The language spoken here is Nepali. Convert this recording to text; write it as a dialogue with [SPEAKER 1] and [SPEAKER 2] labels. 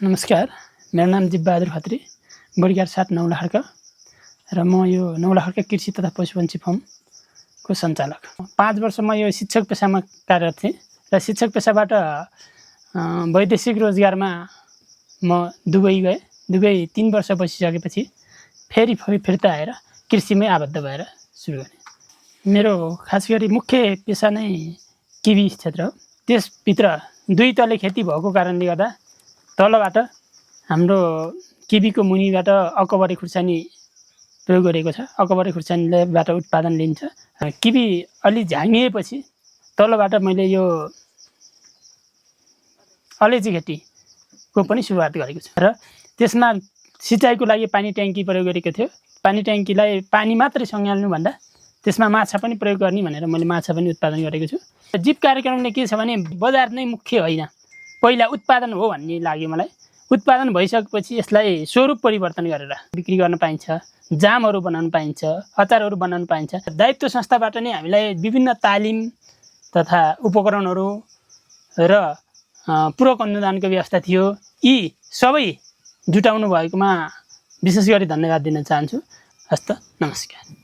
[SPEAKER 1] नमस्कार, मेरो नाम दिपबहादुर खत्री, बोडीगार 7 नौलखर्क र म यो नौलखर्क कृषि तथा पशुपन्छी फार्मको सञ्चालक। 5 वर्ष म यो शिक्षक पेसामा कार्यरत थिएँ र शिक्षक पेसाबाट वैदेशिक रोजगारमा म दुबई गएँ। दुबई 3 वर्ष बसिसकेपछि फेरि फिर्ता आएर कृषिमै आबद्ध भएर सुरु गरेँ। मेरो खास गरी मुख्य पेसा नै किवी क्षेत्र हो। त्यसभित्र 2 तले खेती भएको कारणले गर्दा तलबाट हाम्रो किवीको मुनिबाट अकबरे खुर्सानी प्रयोग गरेको छ। अकबरे खुर्सानीबाट उत्पादन लिन्छ। किवी अलि झाँगिएपछि तलबाट मैले यो अलैँची खेतीको पनि सुरुवात गरेको छु र त्यसमा सिँचाइको लागि पानी ट्याङ्की प्रयोग गरेको थियो। पानी ट्याङ्कीलाई पानी मात्रै सँगाल्नु भन्दा त्यसमा माछा पनि प्रयोग गर्ने भनेर मैले माछा पनि उत्पादन गरेको छु। जीव कार्यक्रमले के छ भने बजार नै मुख्य होइन, पहिला उत्पादन हो भन्ने लाग्यो मलाई। उत्पादन भइसकेपछि यसलाई स्वरूप परिवर्तन गरेर बिक्री गर्न पाइन्छ, जामहरू बनाउन पाइन्छ, अचारहरू बनाउन पाइन्छ। दायित्व संस्थाबाट नै हामीलाई विभिन्न तालिम तथा उपकरणहरू र पूरक अनुदानको व्यवस्था थियो। यी सबै जुटाउनु भएकोमा विशेष गरी धन्यवाद दिन चाहन्छु। हस्त, नमस्कार।